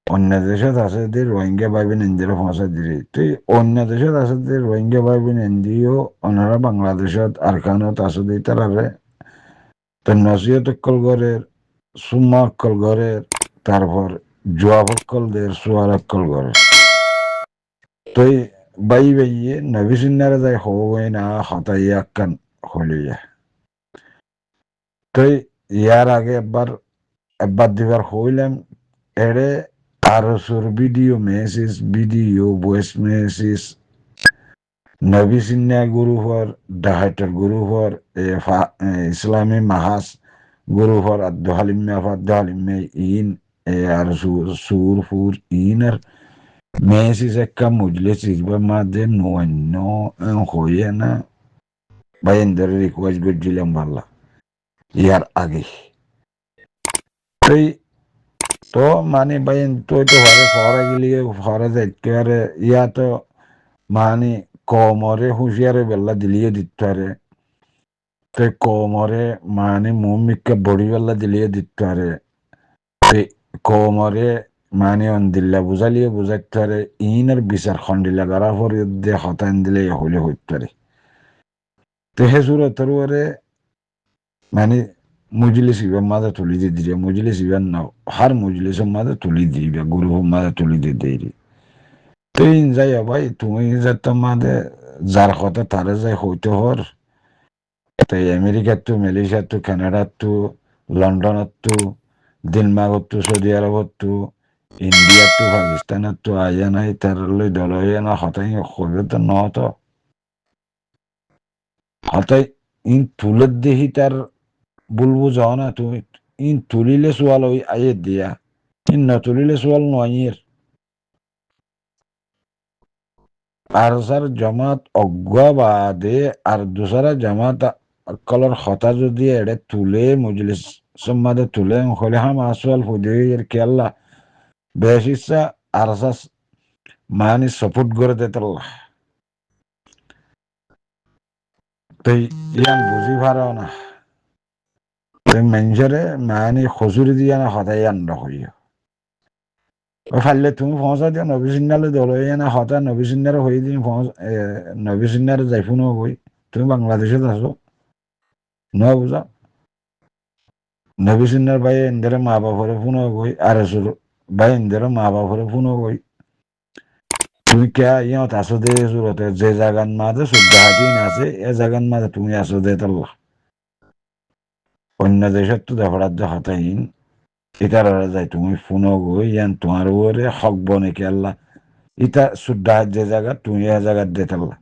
অন্য দেশত আছে যে রোহিঙ্গা ভাইবেন ইন্দিরা পৌঁছা দিলে তুই অন্য দেশত আছে যে রোহিঙ্গা ভাইবেন ইন্দিও ওনারা বাংলাদেশত আরকানত আছে যে তারারে তো নসিহত অক্কল গড়ের সুম্মা অক্কল গড়ের তারপর জোয়াব অক্কল দের সোয়ার অক্কল গড়ের তুই বাই বাইয়ে নবী সিন্নারে যাই হই না হতাই আক্কান হলিয়া তুই ইয়ার আগে একবার দুবার হইলাম এড়ে আরো সুর video message video voice message নবী সিন্না গ্রুপর ডাহাইটার গ্রুপর ইসলামী মাহাস গ্রুপর আব্দু হালিমে আব্দু হালিমে ইন আর সুর ফুর ইনার মেসেজ একটা মজলিস ইসবার মাঝে নয় হইয়ে না বাইন্দারে রিকোয়েস্ট করছিলাম ভাল্লা ইয়ার আগে তুই তো মানে বাইন তুই তো ঘরে ফরে গেলি ফরে যাইতে পারে ইয়া তো মানে কমরে হুঁশিয়ারে বেল্লা দিলিয়ে দিতে পারে তো কমরে মানে মুমিককে বড়ি বেল্লা দিলিয়ে দিতে পারে কমরে মানে দিল্লা বুঝালিয়ে বুঝাইতে পারে ইনের বিচার খন্ডিলা গারা ফরি দিয়ে হতান দিলে হইলে হইতে পারে তো হে সুরতর মানে মজলিস ইবার মাঝে তুলি দিয়ে দিলে মজলিস ইবার না হার মজলিসের মাঝে তুলি দিবে গ্রুপের মাঝে তুলি দিয়ে দেয় তুই যাই ভাই তুমি যাত মাঝে যার কথা তারে যাই হইতে হর তাই আমেরিকার তো মালয়েশিয়ার তো কানাডার তো লন্ডনের তো ডেনমার্কর তো সৌদি আরবর তো ইন্ডিয়ার তো পাকিস্তানের তো আইয়া নাই তার লই দল হইয়া না হতাই হবে তো নহত হতাই ইন তুলের দেহি তার বলবো যাও না তুমি ইন তুলিলে সোয়াল ওই আইয়ে দিয়া ইন না তুলিলে সোয়াল নয়ের আর স্যার জামাত অজ্ঞা বাদে আর দুসরা জামাত কলর হতা যদি এড়ে তুলে মজলিস সম্মাদে তুলে হলে হাম আসওয়াল ফুদির কেল্লা বেশ ইচ্ছা আর মানে সাপোর্ট করে দেতাল্লাহ তাই ইয়ান বুঝি ভালো না তাই মানুষেরে মানে খসুরি দিয়া না হতাই আন্ড হইয়া ফাইলে তুমি পৌঁছা দিও নবী সিন্নালে দল হইয়া না হতা নবী সিন্নারে হয়ে দিন নবী সিন্নারে যাইফু নবই তুমি বাংলাদেশত আছো ন বুঝা নবী সিন্নার ভাই এদের মা বাপরে ফোন গই আর ভাই এদের মা বাপরে ফোন গই তুমি কে ইয়ত আসো দে সুরতে যে জাগান মাঝে সুদ্দাহাটিন আছে এ জাগান মাঝে তুমি আসো দে তাল্লাহ অন্য দেশের তো দেখার যে হতাহীন এটার যাই তুমি ফোন গই ইয়ান তোমার ওরে হক বনে কে আল্লাহ ইটা সুদ্দাহাত যে জায়গা তুমি এ জায়গার দে তাল্লাহ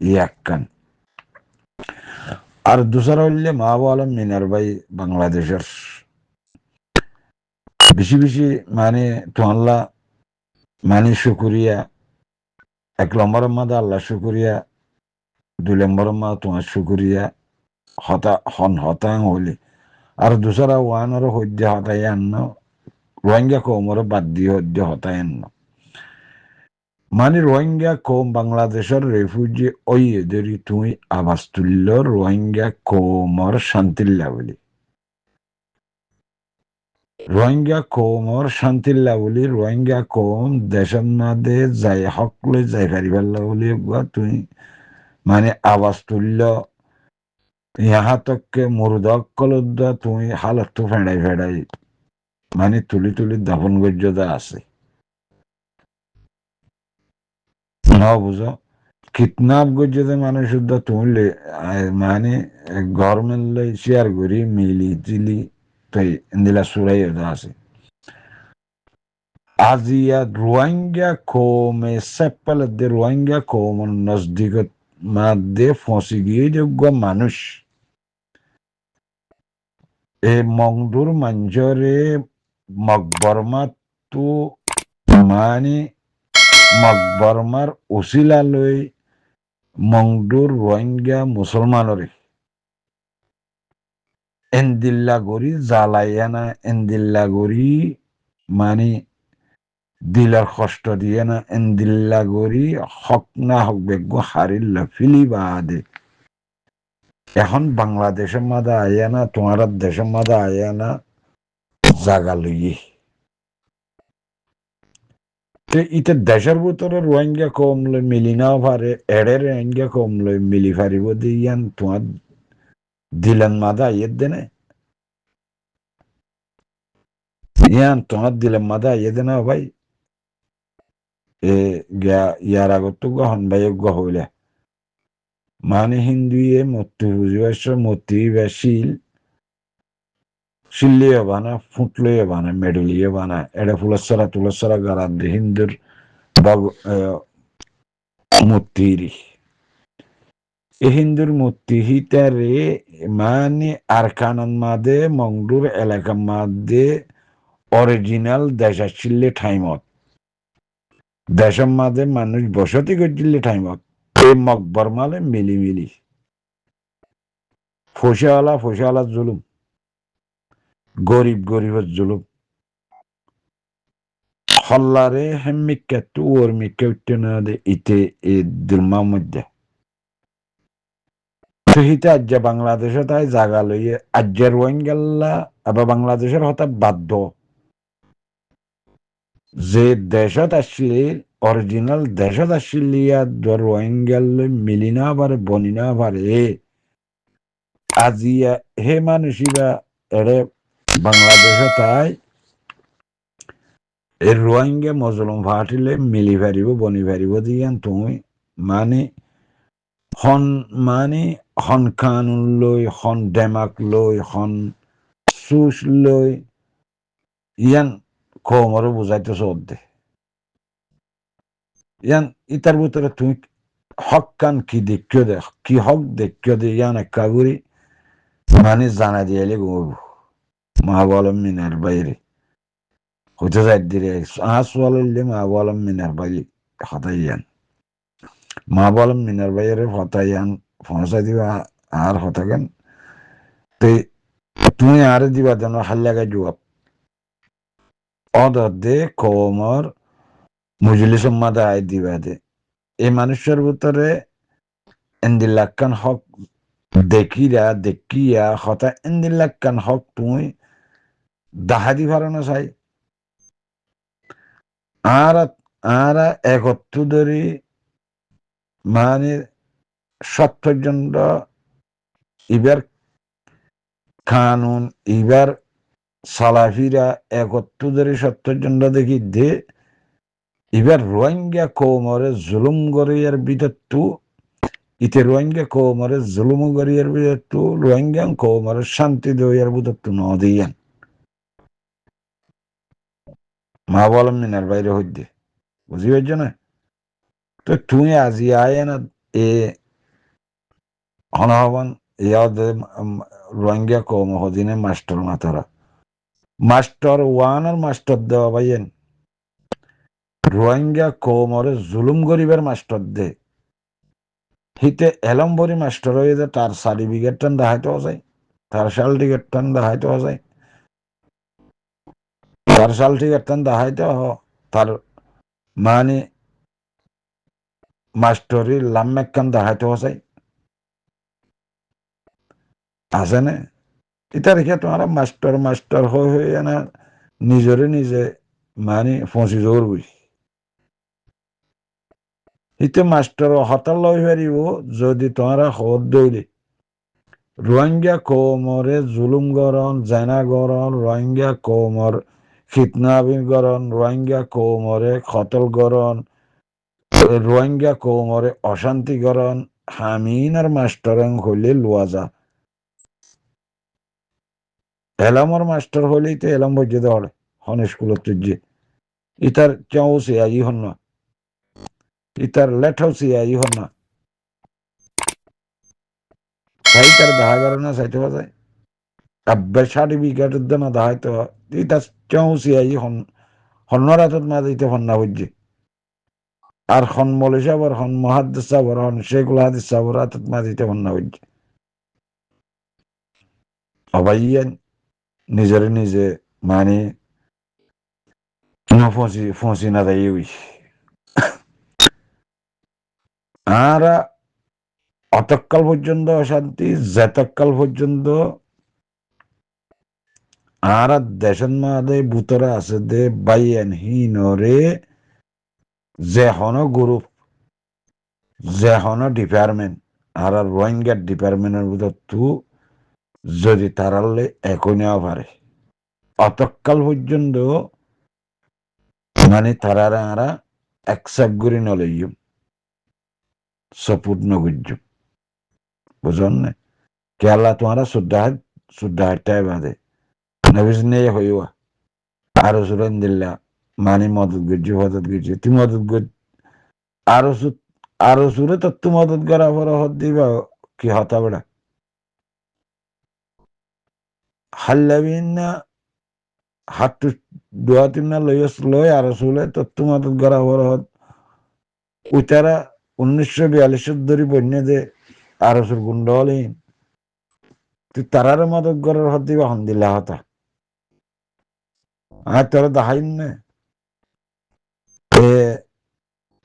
ইয়াক্কান আর দুসরা হইলে মাহবুব আলম মিনার ভাই বাংলাদেশের বেশি বেশি মানে তোমাল্লা মানে শুকুরিয়া এক নম্বরের মাঝে আল্লাহ শুকুরিয়া 2 নম্বরের মাঝে তোমার শুকুরিয়া হতাং হইলে আর দুসরা ওয়ানের সদ্য হতাই আন্ন রোহিঙ্গা কৌমরে বাদ দিয়ে সদ্য হতাই আন্ন মানে রোহিঙ্গা কৌম বাংলাদেশের রেফিউজি ওই এদেরই তুমি আবাস তুলল রোহিঙ্গা কৌমর শান্তিল্লা বলি রোহিঙ্গা কৌমর শান্তিল্লা বলি রোহিঙ্গা কৌম দেশের মাঝে যাই হকলে যাই পারিবাল্লা বলি তুমি মানে আওয়াজ তুলল ইহা তককে মুরদকলুদ্দ তুমি হালত ফেড়াই ফেড়াই মানে তুলি তুলি দাফন গর্যতা আছে ন বুঝো কিডন্যাপ গর্যতে মানে শুদ্ধ তুমি মানে গভর্নমেন্ট লাই শেয়ার করি মিলি চিলি তাই ইন্দিলা সুরাই আছে আজিয়া রোহিঙ্গা কৌমে সেপাল দে রোহিঙ্গা কৌম নজদিকত মাধ্যে ফসি গিয়ে যোগ্য মানুষ এ মংডুর মঞ্জরে মকবরমা তো মানে মকবরমার উচিলা লৈ মংডুর রোহিঙ্গা মুসলমানরে এন্দিল্লা গরি জ্বালাইয়া এন্দিল্লা গরি মানে দিলার কষ্ট দিয়ে না এন্দিল্লা গরি হক না হক বেগ্য হারিল্লা ফিলি বাদে এখন বাংলাদেশের মাঝে আইয়া না তোমার দেশের মাঝে আইয়া না জাগা লইয়ে ইতে দেশের ভিতরে রোহিঙ্গা কমলে মিলি না পারে এড়ে রোহিঙ্গা কমলে মিলি পারিব দিয়ান তোমার দিলেন মাদা ইয়ে দেনে ইয়ান তোমার দিলেন মাদা ইয়ে দেনা ভাই এ ইয়ার আগত গহন ভাই গহইলে মানে হিন্দুয়ে মূর্তি বুঝিবাস মূর্তি বেশিল শিল্লিয়ে বানা ফুটলিয়ে বানা মেডুলিয়ে বানা এটা ফুলসরা গারাদ হিন্দুর মূর্তিরি এ হিন্দুর মূর্তি হিতারে মানে আরকানান মাদে মংডুর এলাকা মাদে অরিজিনাল দেশা ছিল্লে ঠাইমত দেশের মাদে মানুষ বসতি করছিল ঠাইমত এই মকবর মালে মিলি ফসেওয়ালা জুলুম গরিবের জুলুম হল্লারে হেমিকা তু ওর মিকা উঠতে না দে ইতে এ দুলমার মধ্যে হিতে আজ বাংলাদেশে তাই জাগা লইয়ে আজ্যের রোহিঙ্গাল্লা আবার বাংলাদেশের হঠাৎ বাধ্য যে দেশত আসলে অরিজিনাল দেশত আসলিয়া রোহিঙ্গাল মিলি না পারে বনি না পারে আজিয়া হে মানুষিরা এরে বাংলাদেশে তাই এর রোহিঙ্গা মজলুম ফাটিলে মিলি পারিব বনি পারিব দিয়ান তুমি মানে হন কানুন লই হন ডেমাক লই হন সুস লই ইয়ান কমরও বুঝাইতে চোদ দে ইয়ান ইতার ভিতরে তুমি হক কান কি দেখিও দে কি হক দেখিও দে ইয়ান একা করি মানে জানা দিয়ালে ঘুমব মা বলম মিনার বাইরে হইতে যাই দিরে আসওয়ালে মা বলম মিনার বাইরে হতাইয়ান মা বলম মিনার বাইরে হতাইয়ান ফনসা দিবা আর হতাকেন তো তুমি আর দিবা যেন হাল্লাগাই জবাব অদে কমর মুজলি সম্মাদা আয় দিবা দে এই মানুষের ভিতরে এন্দিল্লাকান হক দেখিয়া হতা এন্দিল্লাকান হক তুমি দাহাদি ভারণা চাই আর একত্র ধরি মানে 70 জন ইবার কানুন ইবার সালাফিরা একত্র ধরে 70 জন দেখি দে এবার রোহিঙ্গা কৌমরে জুলুম গরিয়ার বিদত্তু ইতে রোহিঙ্গা কৌমরে জুলুম গরিয়ার বিদত্তু রোহিঙ্গা কৌমরে শান্তি দেওয়ার বিদত্তু ন দিয়ান মা বলম মিনার বাইরে হইতে বুঝি পাইছ না তো তুই আজি আয় না এ হনহবান ইয়াদে রোহিঙ্গা কৌম হদিনে মাস্টার মাতারা মাস্টার ওয়ান আর মাস্টার দেওয়া ভাইয়েন রোহিঙ্গা কৌমরে জুলুম গরিবের মাস্টার দে হিতে এলম্বরি মাস্টার হয়ে যে তার সার্টিফিকেট টান দেখাইতে যায় তার সার্টিফিকেট টান দেখাইতে যায় তার সার্টিফিকেট টান দেখাইতে তার মানে মাস্টারি লাম্মেক কান দেখাইতে যায় আছে না এটা রেখে তোমার মাস্টার হয়ে না নিজে মানে ফসি জোর বুঝি ইতে মাস্টার হতাল লই পারিব যদি তোমারা হদ দৌড়ে রোহিঙ্গা কৌমরে জুলুম গরণ জেনা গরণ রোহিঙ্গা কৌমর ফিতনাবি গরণ রোহিঙ্গা কৌমরে খতল গরণ রোহিঙ্গা কৌমরে অশান্তি গরণ হামিন আর মাস্টারং হইলে লোয়া যা এলামর মাস্টার হইলেই তো এলাম বজ্জে দেওয়ারে হন স্কুলত তুজ্জে ইতার চাও সিয়াই হন না ইতার লেঠাও সিয়াই হন না তাই তার দেখা গেল না চাইতে পাওয়া যায় আব্বাস সার্টিফিকেটের জন্য দেখাইতে ইতার চাও সিয়াই হন্নর হাতত মা দিতে হন্না বুঝছে আর হন মৌলী সাবর হন মহাদ্দেশ সাবর হন শেখুল হাদিস সাবর হাতত মা দিতে হন্না বুঝছে অবাইয়ান নিজে মানে ফসি না দেয় আর অতকাল পর্যন্ত অশান্তি যেতকাল পর্যন্ত আর দেশের মাদে বুতরা আছে দে বাইয়ান হিনরে যে হনো গ্রুপ যে হনো ডিপার্টমেন্ট আর রোহিঙ্গার ডিপার্টমেন্টের ভিতর তু যদি তারালে একই নেওয়া পারে অতকাল পর্যন্ত মানে তারারা আরা একসেপ্ট করে নলইম সপুট নগুজ্জুম বুঝন না কেলা তোমারা শুদ্ধাহাটায় বাদে নবিস নিয়ে হইবা আরো সুরেন দিল্লা মানে মদত গুজ্জু তুই মদত গুজ আরো আরো সুরে তো তু মদত করা পর হত দিবা কি হতা বেড়া হাল্লাবিন না হাতটু দোয়া তিন না লই আরো সুলে তো তু মদত করা পর হত উতারা 1942 ধরি বন্যে দে আরো সুর গুন্ড হলেন তুই তারার মদত করার হত দিবা হন্দিল্লা হতা আর তোরা দাহাইন না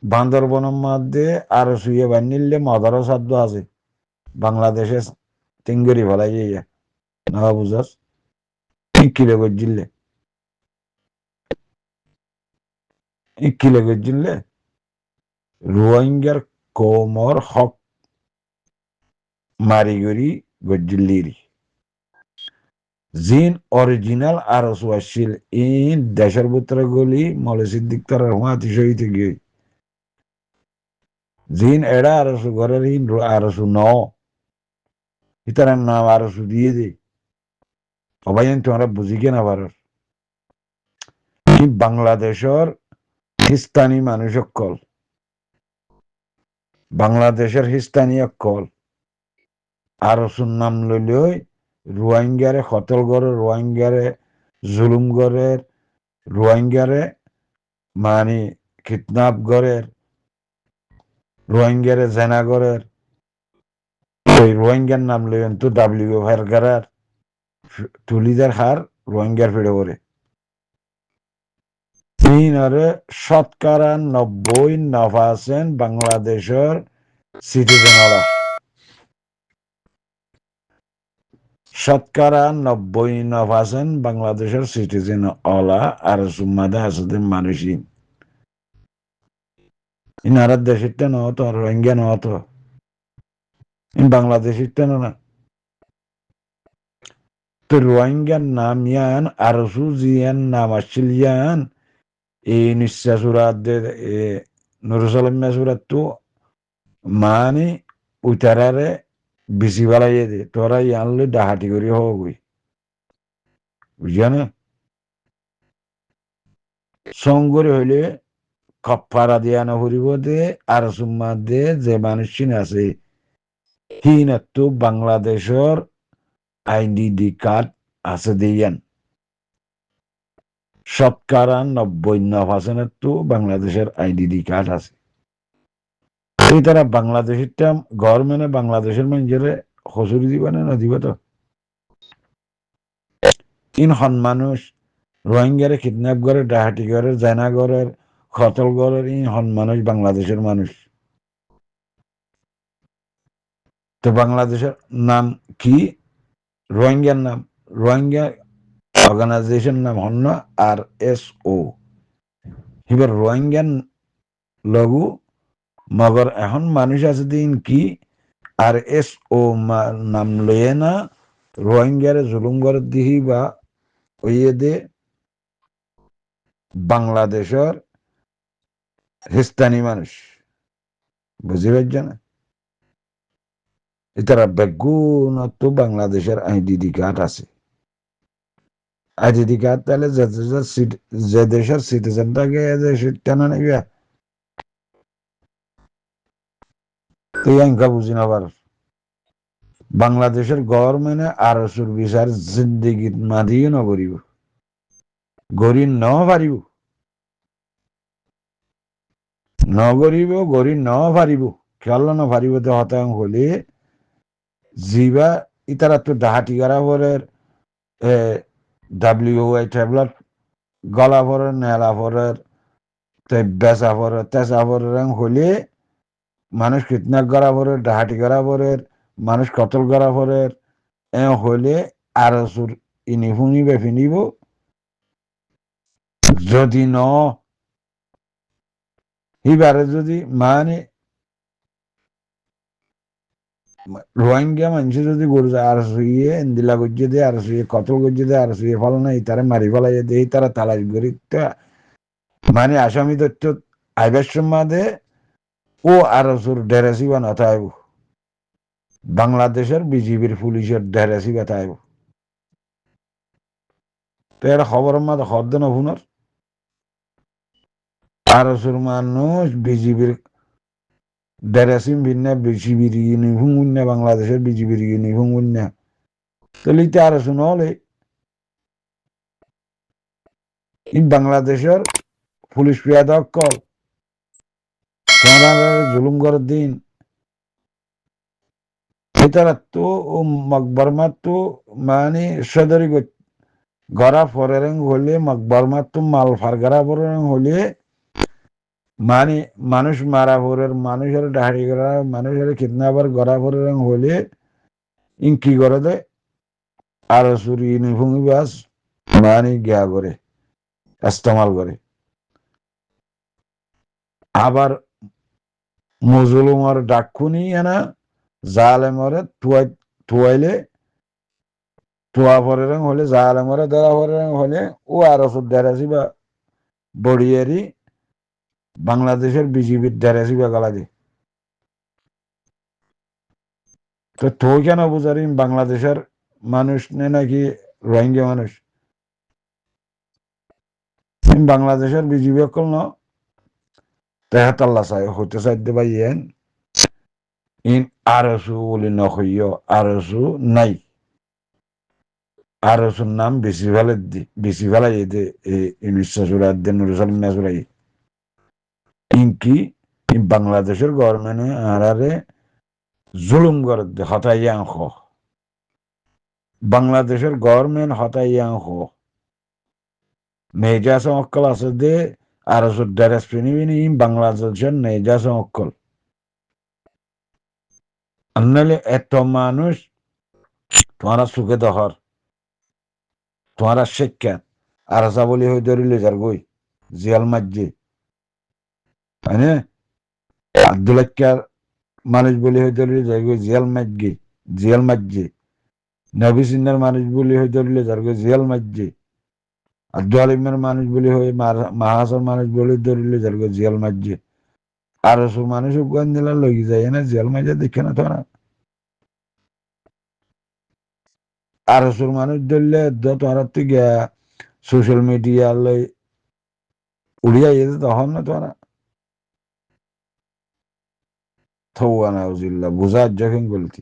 বান্দরবনের মধ্যে আরো শুয়ে বানিলে মদারও সাধ্য আছে বাংলাদেশে তিঙ্গুরি ফলাই যাইয়া না বুঝাস কিলে গজিলে কিলে গজিলে রোহিঙ্গার কোমর হক মারিগরি গজিল্লিরি জিন অরিজিনাল আরো সুয়াশিল ইন দেশের ভিতরে গলি মলে সিদ্দিক তার হুয়াতি সহিত গিয়ে জিন এড়া আরসু ঘরের ইন আরসু ন ইতার নাম আরসু দিয়ে দে সবাই তোমরা বুঝি কেনা পারো বাংলাদেশের হিস্তানি মানুষ কল বাংলাদেশের হিস্তানি কল আরসুর নাম লইলেই রোহিঙ্গারে কতল করে রোহিঙ্গারে জুলুম করে রোহিঙ্গারে মানে কিডন্যাপ করে রোহিঙ্গারে জেনা করে ওই রোহিঙ্গার নাম লইবেন তো ডাব্লিউ গারার তুলিদের হার রোহিঙ্গার ফিরে করে শতকরা 90% বাংলাদেশের সিটিজেনরা শতকরা 90% বাংলাদেশের সিটিজেন অলা আর সুম্মাদা আসতে মানুষই ইনারা দেশেরটা নহতো রোহিঙ্গা নহতো বাংলাদেশেরটা না তো রোহিঙ্গার নাম ইয়ান আর জিয়ান নাম আসছিল ইয়ান এই নিঃশ্বাসুরাত নুরুসালাম মেসুরাত তো মানে উতারারে বেশি বাড়াইয়ে দে তোরা আনলে ডাহাটি করে হবই বুঝিয়া না সঙ্গরে হইলে কপ্পারা দিয়া নভরিব দে আর সুম্মা দে যে মানুষ আছে হিনাত্তু বাংলাদেশের আইডেন্টি কার্ড আছে দিয়ান শতকরা 90% তো বাংলাদেশের আইডেন্টি কার্ড আছে এই তারা বাংলাদেশেরটা গভর্নমেন্টে বাংলাদেশের মানুষের হসুরি দিবা না দিব তো ইন হন মানুষ রোহিঙ্গারে কিডন্যাপ করে ডাহাটি করে জানা করে খতল করে ইন হন মানুষ বাংলাদেশের মানুষ তো বাংলাদেশের নাম কি রোহিঙ্গার নাম রোহিঙ্গা অর্গানাইজেশন নাম হন RSO এবার রোহিঙ্গার লঘু মগর এখন মানুষ আছে দিন কি RSO নাম লয়ে না রোহিঙ্গারে জুলুম করে দিহি বা ওইয়ে দে বাংলাদেশের হিস্তানি মানুষ বুঝি পারছে না এটারা বেগুন তো বাংলাদেশের আইডেন্টি কার্ড আছে আইডেন্টি কার্ড তাহলে যে দেশের সিটিজেনটাকে টানা নিবে তুই আঙ্কা বুঝি না পার বাংলাদেশের গভর্নমেন্টে আরসুর বিচার জিন্দিগি মাদিও নগরিব গরি ন পারিব নগরিব গরি ন পারিব খেয়াল ন পারিব তো হতাং হলে জিবা ইতারা তো ডাহাটি গারা পরের WI ট্যাবলেট গলা পরের নেলা পরের বেচা পরের তেচা পরের হলে মানুষ কিডন্যাপ করা পরের ডাহাটি করা পরের মানুষ কতল করা পরের হলে আরসুর ইনিফুনিবে ফিনিব যদি ন এবারে যদি মানে রোহিঙ্গা মানুষ যদি গরু আর শুয়ে ইন্দিলা গজ্জে দিয়ে আর শুয়ে কত গজ্জে দিয়ে আর শুয়ে ফল নাই তারা মারি ফেলাই দিয়ে তারা তালাশ করি মানে আসামি তথ্য আইবার সম্মাদে ও আর সুর ডেরাসি বানাতে আইব বাংলাদেশের বিজিবির পুলিশের ডেরাসি বাতাইব তো এটা খবরের মাঝে হদ্দ না শুনার আর সুর মানুষ বিজিবির ডেরাসিম ভিন্ন বিজিবির ইউনিফর্ম উন্না বাংলাদেশের বিজিবির ইউনিফর্ম উন্না তাহলে আর শুন হলে বাংলাদেশের পুলিশ পেয়াদা কল জুলুম করার দিন সেটারা তো মকবরমার তো মানে সদরি গড়া ফরেরং হলে মকবরমার তো মাল ফারগারা ফরেরং হলে মানে মানুষ মারা ফরের মানুষের ডাহারি করা মানুষের কিডন্যাপার গড়া ফরেরং হলে ইন কি করে দেয় আর সুর ইউনিফর্ম বাস মানে গিয়া করে ইস্তেমাল করে আবার মজলুমার ডাকুনি এনা জালেমরে তুয়াইলে তুয়া ফরেরং হলে জালেমরে দেওয়া ফরেরং হলে ও আর ডেরাসি বা বড়িয়ারি বাংলাদেশের বিজিবির ডেরাসি বা গালাদি তো তুই কেন বুঝারি বাংলাদেশের মানুষ নে নাকি রোহিঙ্গা মানুষ বাংলাদেশের বিজিবি অকল ন তেহাতাল্লা চাই হইতে চাইতে পাইয়েন ইন আরসু বলি নকইয় আরসু নাই আরসুর নাম বেশি ফেলাই এতে ইনিশা চুরাই দেন নুরুসালিনা চুরাই ইনকি বাংলাদেশের গভর্নমেন্ট আরে জুলুম করে হতাইয়াংশ বাংলাদেশের গভর্নমেন্ট হতাইয়াংশ নেজাসম অক্কল আছে দে আরসু ড্রেস পিনিবিনি বাংলাদেশের নেজাসম অক্কল আনলে এত মানুষ তোমারা সুখে দহর তোমারা শিক্ষা আর বলি হয়ে ধরিলে যার গই জিয়াল মাজ্জি হ্যাঁ আব্দুল্লাহ মানুষ বলি হয়ে ধরিলে যার গই জিয়াল মাজ্জি নবী সিন্নার মানুষ বলি হয়ে ধরিলে যার গই জিয়াল মাজ্জি আব্দুল আলিমের মানুষ বলি হয়ে মাহাসর মানুষ বলি ধরিলে যার গই জিয়াল মাজ্জি আর সব মানুষ উগান দিলা লগি যায় না জিয়াল মাজ্জা দেখে না তোরা আর সব মানুষ ধরলে তোরা থেকে সোশ্যাল মিডিয়া লই উড়িয়া যেতে তখন না তোরা থৌয়া না বুঝার যখন বলতি